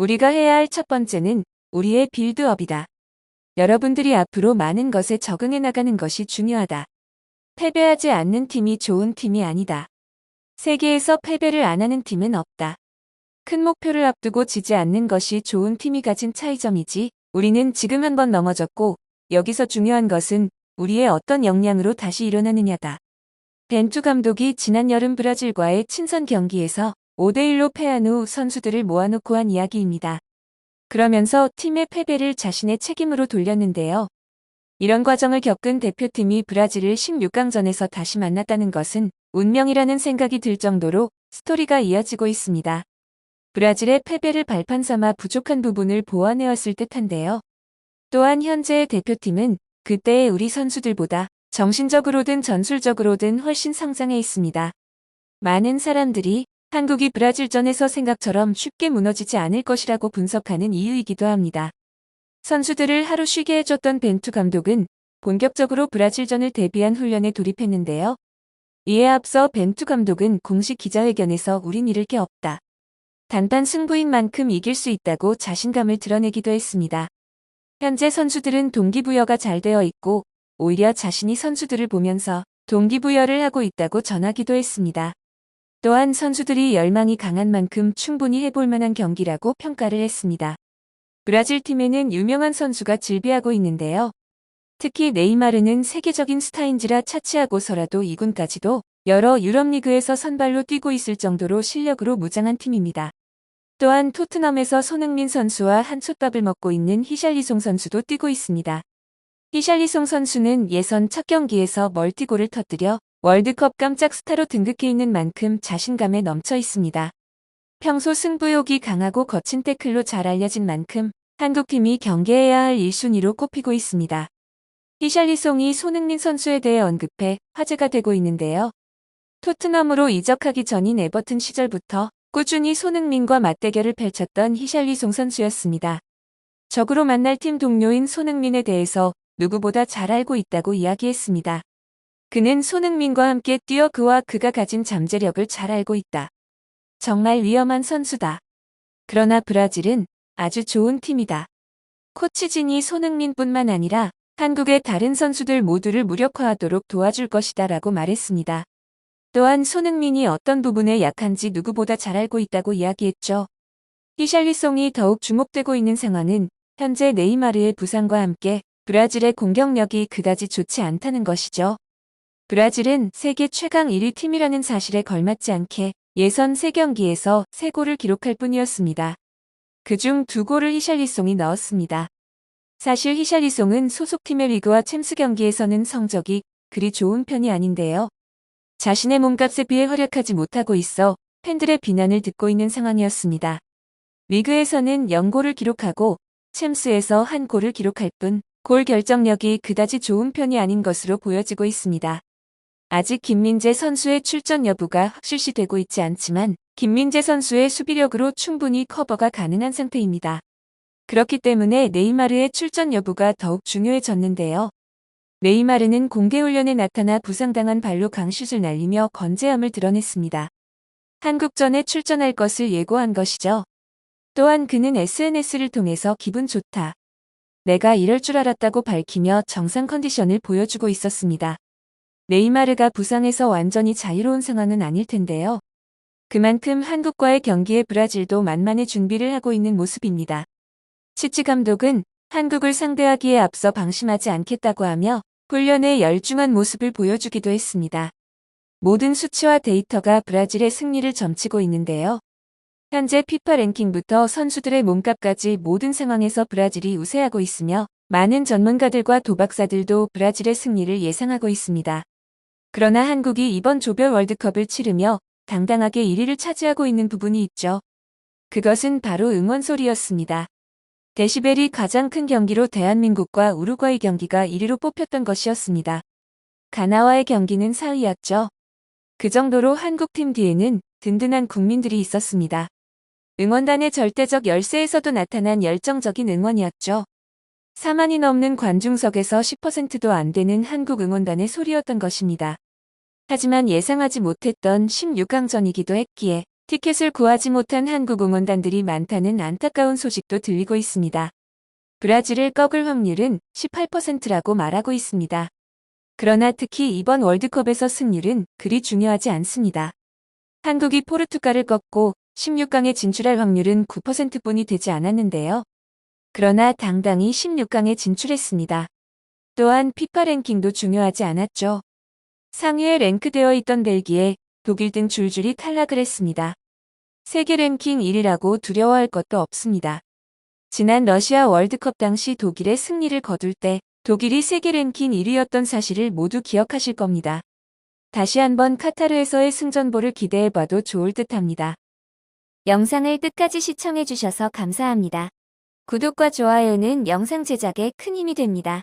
우리가 해야 할 첫 번째는 우리의 빌드업이다. 여러분들이 앞으로 많은 것에 적응해 나가는 것이 중요하다. 패배하지 않는 팀이 좋은 팀이 아니다. 세계에서 패배를 안 하는 팀은 없다. 큰 목표를 앞두고 지지 않는 것이 좋은 팀이 가진 차이점이지. 우리는 지금 한번 넘어졌고 여기서 중요한 것은 우리의 어떤 역량으로 다시 일어나느냐다. 벤투 감독이 지난 여름 브라질과의 친선 경기에서 5대1로 패한 후 선수들을 모아놓고 한 이야기입니다. 그러면서 팀의 패배를 자신의 책임으로 돌렸는데요. 이런 과정을 겪은 대표팀이 브라질을 16강전에서 다시 만났다는 것은 운명이라는 생각이 들 정도로 스토리가 이어지고 있습니다. 브라질의 패배를 발판 삼아 부족한 부분을 보완해왔을 듯한데요. 또한 현재의 대표팀은 그때의 우리 선수들보다 정신적으로든 전술적으로든 훨씬 성장해 있습니다. 많은 사람들이 한국이 브라질전에서 생각처럼 쉽게 무너지지 않을 것이라고 분석하는 이유이기도 합니다. 선수들을 하루 쉬게 해줬던 벤투 감독은 본격적으로 브라질전을 대비한 훈련에 돌입했는데요. 이에 앞서 벤투 감독은 공식 기자회견에서 우린 잃을 게 없다. 단판 승부인 만큼 이길 수 있다고 자신감을 드러내기도 했습니다. 현재 선수들은 동기부여가 잘 되어 있고 오히려 자신이 선수들을 보면서 동기부여를 하고 있다고 전하기도 했습니다. 또한 선수들이 열망이 강한 만큼 충분히 해볼 만한 경기라고 평가를 했습니다. 브라질 팀에는 유명한 선수가 질비하고 있는데요. 특히 네이마르는 세계적인 스타인지라 차치하고서라도 2군까지도 여러 유럽리그에서 선발로 뛰고 있을 정도로 실력으로 무장한 팀입니다. 또한 토트넘에서 손흥민 선수와 한솥밥을 먹고 있는 히샬리송 선수도 뛰고 있습니다. 히샬리송 선수는 예선 첫 경기에서 멀티골을 터뜨려 월드컵 깜짝 스타로 등극해 있는 만큼 자신감에 넘쳐 있습니다. 평소 승부욕이 강하고 거친 태클로 잘 알려진 만큼 한국팀이 경계해야 할 1순위로 꼽히고 있습니다. 히샬리송이 손흥민 선수에 대해 언급해 화제가 되고 있는데요. 토트넘으로 이적하기 전인 에버튼 시절부터 꾸준히 손흥민과 맞대결을 펼쳤던 히샬리송 선수였습니다. 적으로 만날 팀 동료인 손흥민에 대해서 누구보다 잘 알고 있다고 이야기했습니다. 그는 손흥민과 함께 뛰어 그와 그가 가진 잠재력을 잘 알고 있다. 정말 위험한 선수다. 그러나 브라질은 아주 좋은 팀이다. 코치진이 손흥민뿐만 아니라 한국의 다른 선수들 모두를 무력화하도록 도와줄 것이다 라고 말했습니다. 또한 손흥민이 어떤 부분에 약한지 누구보다 잘 알고 있다고 이야기했죠. 히샬리송이 더욱 주목되고 있는 상황은 현재 네이마르의 부상과 함께 브라질의 공격력이 그다지 좋지 않다는 것이죠. 브라질은 세계 최강 1위 팀이라는 사실에 걸맞지 않게 예선 3경기에서 3골을 기록할 뿐이었습니다. 그중 2골을 히샬리송이 넣었습니다. 사실 히샬리송은 소속팀의 리그와 챔스 경기에서는 성적이 그리 좋은 편이 아닌데요. 자신의 몸값에 비해 활약하지 못하고 있어 팬들의 비난을 듣고 있는 상황이었습니다. 리그에서는 0골을 기록하고 챔스에서 1골을 기록할 뿐 골 결정력이 그다지 좋은 편이 아닌 것으로 보여지고 있습니다. 아직 김민재 선수의 출전 여부가 확실시되고 있지 않지만 김민재 선수의 수비력으로 충분히 커버가 가능한 상태입니다. 그렇기 때문에 네이마르의 출전 여부가 더욱 중요해졌는데요. 네이마르는 공개훈련에 나타나 부상당한 발로 강슛을 날리며 건재함을 드러냈습니다. 한국전에 출전할 것을 예고한 것이죠. 또한 그는 SNS를 통해서 기분 좋다. 내가 이럴 줄 알았다고 밝히며 정상 컨디션을 보여주고 있었습니다. 네이마르가 부상에서 완전히 자유로운 상황은 아닐 텐데요. 그만큼 한국과의 경기에 브라질도 만만의 준비를 하고 있는 모습입니다. 치치 감독은 한국을 상대하기에 앞서 방심하지 않겠다고 하며 훈련에 열중한 모습을 보여주기도 했습니다. 모든 수치와 데이터가 브라질의 승리를 점치고 있는데요. 현재 피파 랭킹부터 선수들의 몸값까지 모든 상황에서 브라질이 우세하고 있으며 많은 전문가들과 도박사들도 브라질의 승리를 예상하고 있습니다. 그러나 한국이 이번 조별 월드컵을 치르며 당당하게 1위를 차지하고 있는 부분이 있죠. 그것은 바로 응원소리였습니다. 데시벨이 가장 큰 경기로 대한민국과 우루과이 경기가 1위로 뽑혔던 것이었습니다. 가나와의 경기는 4위였죠. 그 정도로 한국팀 뒤에는 든든한 국민들이 있었습니다. 응원단의 절대적 열세에서도 나타난 열정적인 응원이었죠. 4만이 넘는 관중석에서 10%도 안 되는 한국 응원단의 소리였던 것입니다. 하지만 예상하지 못했던 16강전이기도 했기에 티켓을 구하지 못한 한국 응원단들이 많다는 안타까운 소식도 들리고 있습니다. 브라질을 꺾을 확률은 18%라고 말하고 있습니다. 그러나 특히 이번 월드컵에서 승률은 그리 중요하지 않습니다. 한국이 포르투갈을 꺾고 16강에 진출할 확률은 9%뿐이 되지 않았는데요. 그러나 당당히 16강에 진출했습니다. 또한 피파 랭킹도 중요하지 않았죠. 상위에 랭크되어 있던 벨기에, 독일 등 줄줄이 탈락을 했습니다. 세계 랭킹 1위라고 두려워할 것도 없습니다. 지난 러시아 월드컵 당시 독일의 승리를 거둘 때 독일이 세계 랭킹 1위였던 사실을 모두 기억하실 겁니다. 다시 한번 카타르에서의 승전보를 기대해봐도 좋을 듯합니다. 영상을 끝까지 시청해주셔서 감사합니다. 구독과 좋아요는 영상 제작에 큰 힘이 됩니다.